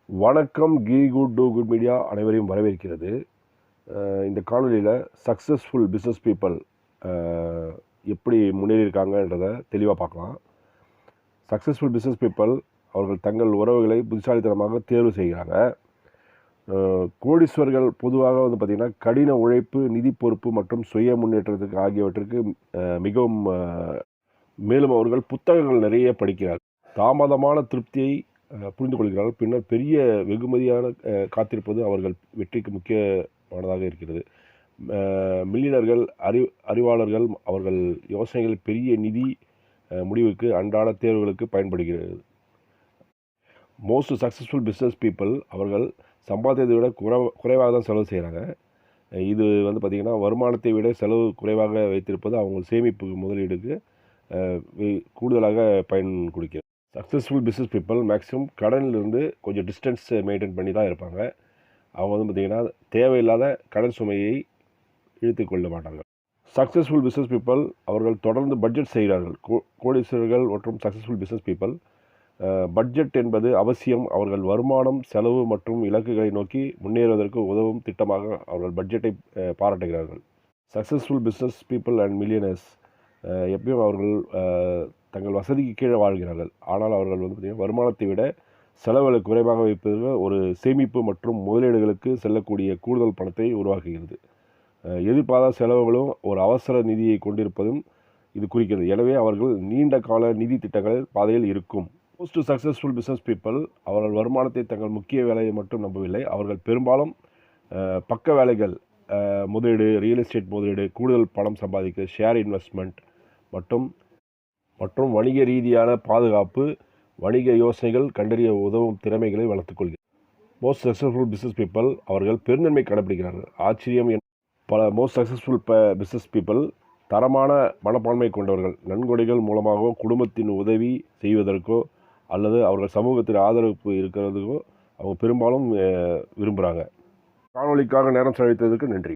வணக்கம். Good two good media அனைவரையும் வரவேற்கிறது. இந்த காணொலியில் சக்ஸஸ்ஃபுல் பிஸ்னஸ் பீப்பிள் எப்படி முன்னேறியிருக்காங்கன்றதை தெளிவாக பார்க்கலாம். சக்ஸஸ்ஃபுல் பிஸ்னஸ் பீப்பிள் அவர்கள் தங்கள் உறவுகளை புத்திசாலித்தனமாக தேர்வு செய்கிறாங்க. கோடீஸ்வரர்கள் பொதுவாக பார்த்திங்கன்னா கடின உழைப்பு, நிதி பொறுப்பு மற்றும் சுய முன்னேற்றத்துக்கு ஆகியவற்றுக்கு மிகவும் மேலும் அவர்கள் புத்தகங்கள் நிறைய படிக்கிறார்கள். தாமதமான திருப்தியை புரிந்து கொள்கிறார்கள். பின்னர் பெரிய வெகுமதியான காத்திருப்பது அவர்கள் வெற்றிக்கு முக்கியமானதாக இருக்கிறது. மில்லியனர்கள், அறிவாளர்கள் அவர்கள் யோசனைகள் பெரிய நிதி முடிவுக்கு, அன்றாட தேர்வுகளுக்கு பயன்படுகிறது. மோஸ்ட் சக்ஸஸ்ஃபுல் பிஸ்னஸ் பீப்புள் அவர்கள் சம்பாதித்ததை விட குறைவாக தான் செலவு செய்கிறாங்க. இது பார்த்திங்கன்னா வருமானத்தை விட செலவு குறைவாக வைத்திருப்பது அவங்க சேமிப்பு முதலீடுக்கு கூடுதலாக பயன் கொடுக்கிறது. சக்ஸஸ்ஃபுல் பிஸ்னஸ் பீப்புள் மேக்ஸிமம் கடனிலிருந்து கொஞ்சம் டிஸ்டன்ஸ் மெயின்டைன் பண்ணி தான் இருப்பாங்க. அவங்க பார்த்திங்கன்னா தேவையில்லாத கடன் சுமையை இழுத்து கொள்ள மாட்டாங்க. சக்ஸஸ்ஃபுல் பிஸ்னஸ் பீப்புள் அவர்கள் தொடர்ந்து பட்ஜெட் செய்கிறார்கள். கோடீஸ்வரர்கள் மற்றும் சக்ஸஸ்ஃபுல் பிஸ்னஸ் பீப்புள் பட்ஜெட் என்பது அவசியம். அவர்கள் வருமானம், செலவு மற்றும் இலக்குகளை நோக்கி முன்னேறுவதற்கு உதவும் திட்டமாக அவர்கள் பட்ஜெட்டை பாராட்டுகிறார்கள். Successful business people and millionaires எப்பயும் அவர்கள் தங்கள் வசதிக்கு கீழே வாழ்கிறார்கள். ஆனால் அவர்கள் பார்த்திங்கன்னா வருமானத்தை விட செலவுகளை குறைவாக வைப்பது ஒரு சேமிப்பு மற்றும் முதலீடுகளுக்கு செல்லக்கூடிய கூடுதல் பணத்தை உருவாக்குகிறது. எதிர்பாராத செலவுகளும் ஒரு அவசர நிதியை கொண்டிருப்பதும் இது குறிக்கிறது. எனவே அவர்கள் நீண்ட கால நிதி திட்டங்கள் பாதையில் இருக்கும். மோஸ்ட் சக்ஸஸ்ஃபுல் பிஸ்னஸ் பீப்புள் அவர்கள் வருமானத்தை தங்கள் முக்கிய வேலையை மட்டும் நம்பவில்லை. அவர்கள் பெரும்பாலும் பக்க வேலைகள், முதலீடு, ரியல் எஸ்டேட் முதலீடு, கூடுதல் பணம் சம்பாதிக்க, ஷேர் இன்வெஸ்ட்மெண்ட் மற்றும் வணிக ரீதியான பாதுகாப்பு, வணிக யோசனைகள் கண்டறிய உதவும் திறமைகளை வளர்த்துக்கொள்கிறார். மோஸ்ட் சக்ஸஸ்ஃபுல் பிஸ்னஸ் பீப்புள் அவர்கள் பெருந்தன்மை கடைபிடிக்கிறார்கள். ஆச்சரியம் பல மோஸ்ட் சக்ஸஸ்ஃபுல் பிஸ்னஸ் பீப்புள் தரமான மனப்பான்மை கொண்டவர்கள். நன்கொடைகள் மூலமாகவோ, குடும்பத்தின் உதவி செய்வதற்கோ அல்லது அவர்கள் சமூகத்தின் ஆதரவு இருக்கிறதுக்கோ அவங்க பெரும்பாலும் விரும்புகிறாங்க. காணொலிக்காக நேரம் செலவழித்ததற்கு நன்றி.